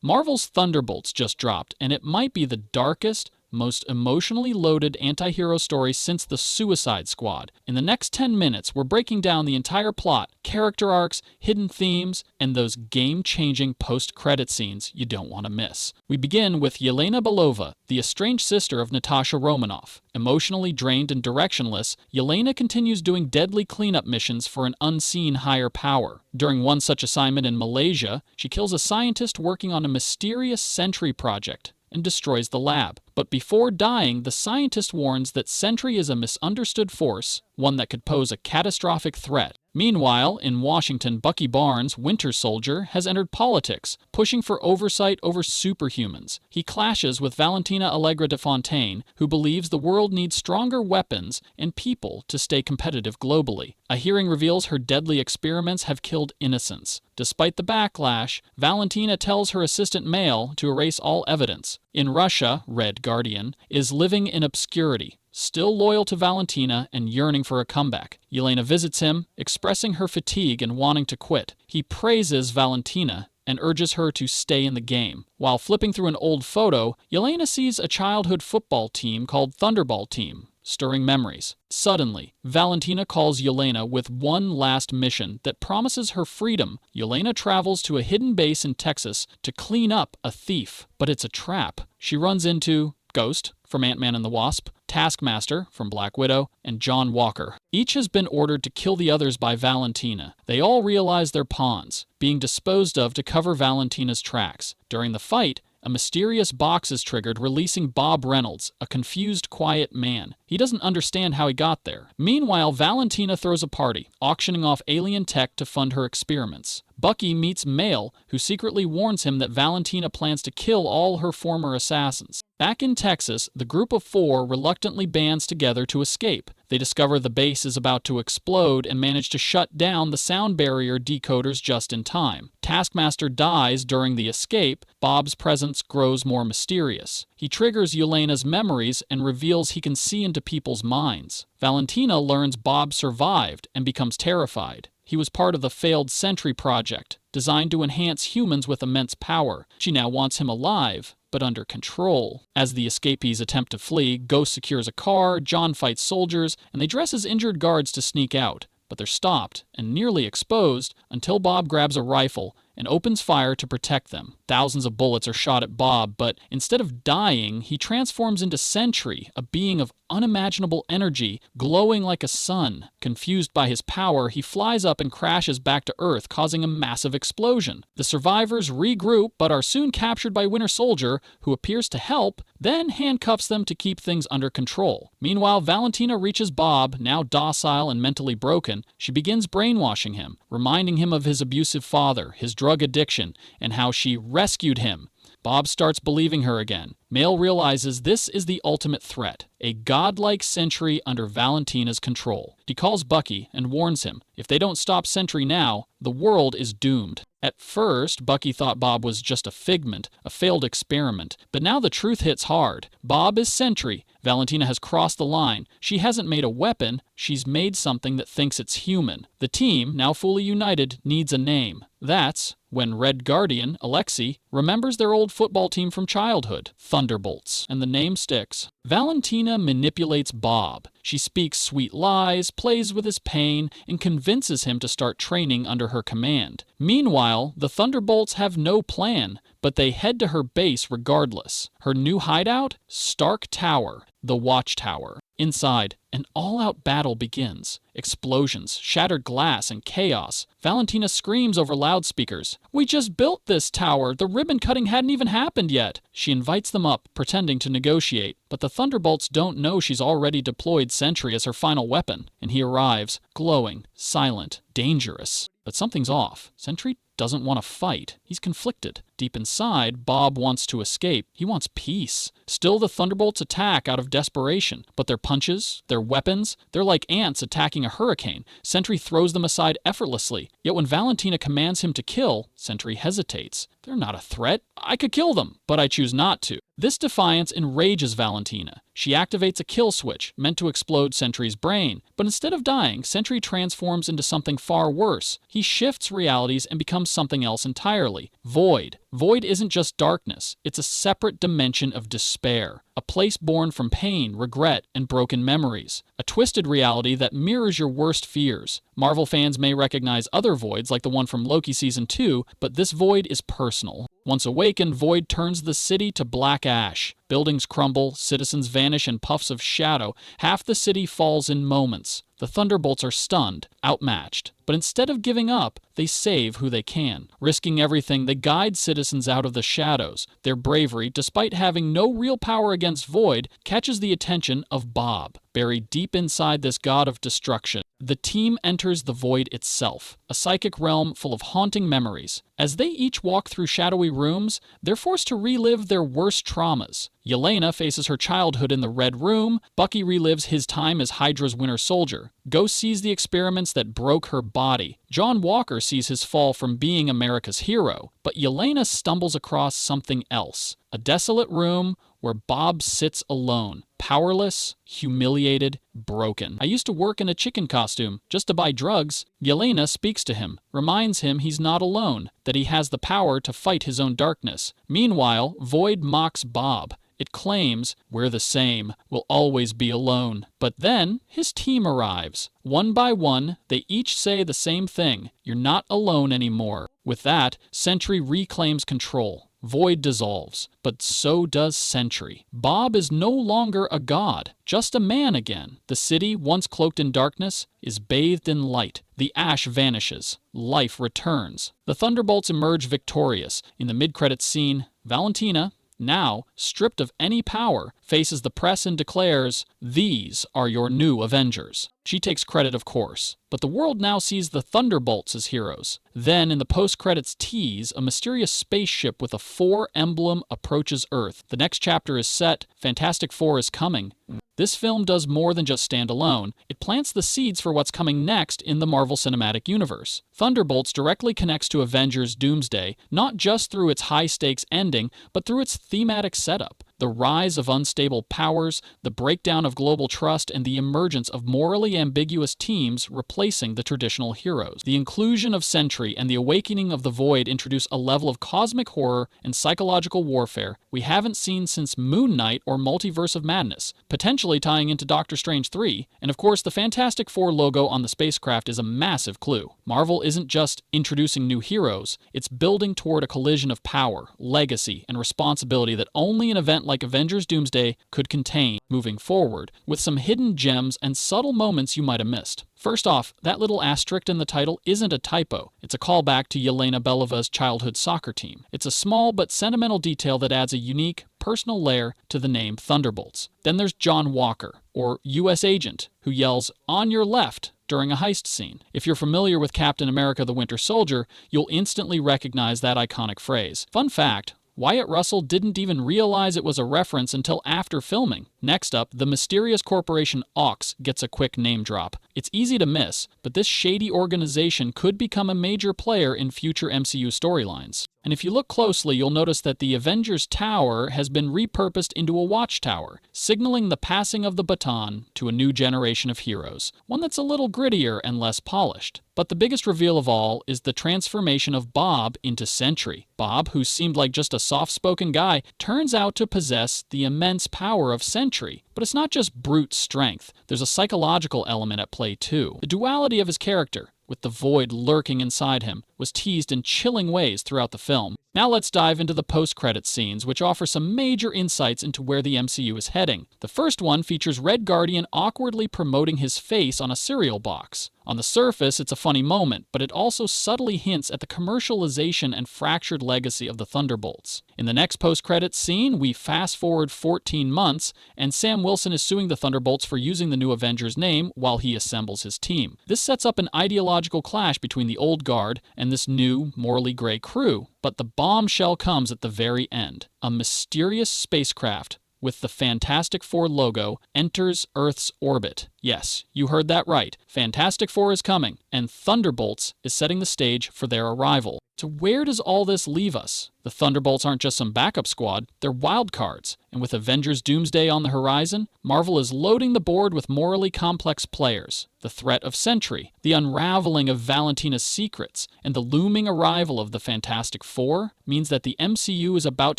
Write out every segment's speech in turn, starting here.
Marvel's Thunderbolts just dropped, and it might be the darkest, most emotionally loaded anti-hero story since the Suicide Squad. In the next 10 minutes, we're breaking down the entire plot, character arcs, hidden themes, and those game-changing post-credit scenes you don't want to miss. We begin with Yelena Belova, the estranged sister of Natasha Romanoff. Emotionally drained and directionless, Yelena continues doing deadly cleanup missions for an unseen higher power. During one such assignment in Malaysia, she kills a scientist working on a mysterious Sentry project and destroys the lab. But before dying, the scientist warns that Sentry is a misunderstood force, one that could pose a catastrophic threat. Meanwhile, in Washington, Bucky Barnes, Winter Soldier, has entered politics, pushing for oversight over superhumans. He clashes with Valentina Allegra de Fontaine, who believes the world needs stronger weapons and people to stay competitive globally. A hearing reveals her deadly experiments have killed innocents. Despite the backlash, Valentina tells her assistant Mail to erase all evidence. In Russia, Red Guardian is living in obscurity, still loyal to Valentina and yearning for a comeback. Yelena visits him, expressing her fatigue and wanting to quit. He praises Valentina and urges her to stay in the game. While flipping through an old photo, Yelena sees a childhood football team called Thunderbolt team, stirring memories. Suddenly, Valentina calls Yelena with one last mission that promises her freedom. Yelena travels to a hidden base in Texas to clean up a thief, but it's a trap. She runs into Ghost from Ant-Man and the Wasp, Taskmaster from Black Widow, and John Walker. Each has been ordered to kill the others by Valentina. They all realize they're pawns, being disposed of to cover Valentina's tracks. During the fight, a mysterious box is triggered, releasing Bob Reynolds, a confused, quiet man. He doesn't understand how he got there. Meanwhile, Valentina throws a party, auctioning off alien tech to fund her experiments. Bucky meets Mail, who secretly warns him that Valentina plans to kill all her former assassins. Back in Texas, the group of four reluctantly bands together to escape. They discover the base is about to explode and manage to shut down the sound barrier decoders just in time. Taskmaster dies during the escape. Bob's presence grows more mysterious. He triggers Yelena's memories and reveals he can see into people's minds. Valentina learns Bob survived and becomes terrified. He was part of the failed Sentry project, designed to enhance humans with immense power. She now wants him alive, but under control. As the escapees attempt to flee, Ghost secures a car, John fights soldiers, and they dress as injured guards to sneak out. But they're stopped and nearly exposed until Bob grabs a rifle and opens fire to protect them. Thousands of bullets are shot at Bob, but instead of dying, he transforms into Sentry, a being of unimaginable energy, glowing like a sun. Confused by his power, he flies up and crashes back to Earth, causing a massive explosion. The survivors regroup, but are soon captured by Winter Soldier, who appears to help, then handcuffs them to keep things under control. Meanwhile, Valentina reaches Bob, now docile and mentally broken. She begins brainwashing him, reminding him of his abusive father, his drug addiction, and how she rescued him. Bob starts believing her again. Mail realizes this is the ultimate threat, a godlike Sentry under Valentina's control. He calls Bucky and warns him, if they don't stop Sentry now, the world is doomed. At first, Bucky thought Bob was just a figment, a failed experiment, but now the truth hits hard. Bob is Sentry. Valentina has crossed the line. She hasn't made a weapon, she's made something that thinks it's human. The team, now fully united, needs a name. That's when Red Guardian, Alexei, remembers their old football team from childhood, Thunderbolts, and the name sticks. Valentina manipulates Bob. She speaks sweet lies, plays with his pain, and convinces him to start training under her command. Meanwhile, the Thunderbolts have no plan, but they head to her base regardless. Her new hideout? Stark Tower, the Watchtower. Inside, an all-out battle begins. Explosions, shattered glass, and chaos. Valentina screams over loudspeakers, "We just built this tower! The ribbon cutting hadn't even happened yet!" She invites them up, pretending to negotiate, but the Thunderbolts don't know she's already deployed Sentry as her final weapon, and he arrives, glowing, silent, dangerous. But something's off. Sentry doesn't want to fight. He's conflicted. Deep inside, Bob wants to escape. He wants peace. Still, the Thunderbolts attack out of desperation, but their punches, their weapons, they're like ants attacking a hurricane. Sentry throws them aside effortlessly. Yet when Valentina commands him to kill, Sentry hesitates. They're not a threat. I could kill them, but I choose not to. This defiance enrages Valentina. She activates a kill switch, meant to explode Sentry's brain. But instead of dying, Sentry transforms into something far worse. He shifts realities and becomes something else entirely. Void. Void isn't just darkness, it's a separate dimension of despair, a place born from pain, regret, and broken memories, a twisted reality that mirrors your worst fears. Marvel fans may recognize other voids like the one from Loki Season 2, but this void is personal. Once awakened, Void turns the city to black ash. Buildings crumble, citizens vanish in puffs of shadow, half the city falls in moments. The Thunderbolts are stunned, outmatched. But instead of giving up, they save who they can. Risking everything, they guide citizens out of the shadows. Their bravery, despite having no real power against Void, catches the attention of Bob, buried deep inside this god of destruction. The team enters the Void itself, a psychic realm full of haunting memories. As they each walk through shadowy rooms, they're forced to relive their worst traumas. Yelena faces her childhood in the Red Room, Bucky relives his time as Hydra's Winter Soldier, Ghost sees the experiments that broke her body, John Walker sees his fall from being America's hero, but Yelena stumbles across something else, a desolate room where Bob sits alone, powerless, humiliated, broken. I used to work in a chicken costume just to buy drugs. Yelena speaks to him, reminds him he's not alone, that he has the power to fight his own darkness. Meanwhile, Void mocks Bob. It claims, we're the same, we'll always be alone. But then, his team arrives. One by one, they each say the same thing, you're not alone anymore. With that, Sentry reclaims control. Void dissolves, but so does Sentry. Bob is no longer a god, just a man again. The city, once cloaked in darkness, is bathed in light. The ash vanishes. Life returns. The Thunderbolts emerge victorious. In the mid-credits scene, Valentina, now stripped of any power, faces the press and declares, "These are your new Avengers." She takes credit, of course, but the world now sees the Thunderbolts as heroes. Then, in the post-credits tease, a mysterious spaceship with a 4 emblem approaches Earth. The next chapter is set. Fantastic Four is coming. This film does more than just stand alone. It plants the seeds for what's coming next in the Marvel Cinematic Universe. Thunderbolts directly connects to Avengers Doomsday, not just through its high-stakes ending, but through its thematic setup. The rise of unstable powers, the breakdown of global trust, and the emergence of morally ambiguous teams replacing the traditional heroes. The inclusion of Sentry and the awakening of the Void introduce a level of cosmic horror and psychological warfare we haven't seen since Moon Knight or Multiverse of Madness, potentially tying into Doctor Strange 3, and of course the Fantastic Four logo on the spacecraft is a massive clue. Marvel isn't just introducing new heroes, it's building toward a collision of power, legacy, and responsibility that only an event like Avengers Doomsday could contain moving forward, with some hidden gems and subtle moments you might have missed. First off, that little asterisk in the title isn't a typo. It's a callback to Yelena Belova's childhood soccer team. It's a small but sentimental detail that adds a unique, personal layer to the name Thunderbolts. Then there's John Walker, or U.S. Agent, who yells, "On your left," during a heist scene. If you're familiar with Captain America the Winter Soldier, you'll instantly recognize that iconic phrase. Fun fact, Wyatt Russell didn't even realize it was a reference until after filming. Next up, the mysterious corporation Ox gets a quick name drop. It's easy to miss, but this shady organization could become a major player in future MCU storylines. And if you look closely, you'll notice that the Avengers Tower has been repurposed into a watchtower, signaling the passing of the baton to a new generation of heroes, one that's a little grittier and less polished. But the biggest reveal of all is the transformation of Bob into Sentry. Bob, who seemed like just a soft-spoken guy, turns out to possess the immense power of Sentry. But it's not just brute strength. There's a psychological element at play too. The duality of his character, with the Void lurking inside him, was teased in chilling ways throughout the film. Now let's dive into the post-credits scenes, which offer some major insights into where the MCU is heading. The first one features Red Guardian awkwardly promoting his face on a cereal box. On the surface, it's a funny moment, but it also subtly hints at the commercialization and fractured legacy of the Thunderbolts. In the next post-credits scene, we fast-forward 14 months, and Sam Wilson is suing the Thunderbolts for using the new Avengers name while he assembles his team. This sets up an ideological clash between the old guard and this new, morally gray crew. But the bombshell comes at the very end. A mysterious spacecraft, with the Fantastic Four logo, enters Earth's orbit. Yes, you heard that right. Fantastic Four is coming, and Thunderbolts is setting the stage for their arrival. So where does all this leave us? The Thunderbolts aren't just some backup squad, they're wild cards. And with Avengers Doomsday on the horizon, Marvel is loading the board with morally complex players. The threat of Sentry, the unraveling of Valentina's secrets, and the looming arrival of the Fantastic Four means that the MCU is about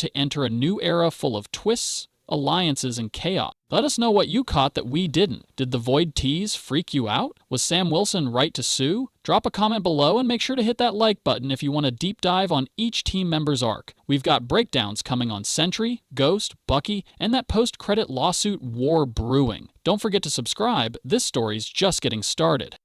to enter a new era full of twists, alliances, and chaos. Let us know what you caught that we didn't. Did the Void tease freak you out? Was Sam Wilson right to sue? Drop a comment below and make sure to hit that like button if you want a deep dive on each team member's arc. We've got breakdowns coming on Sentry, Ghost, Bucky, and that post-credit lawsuit war brewing. Don't forget to subscribe, this story's just getting started.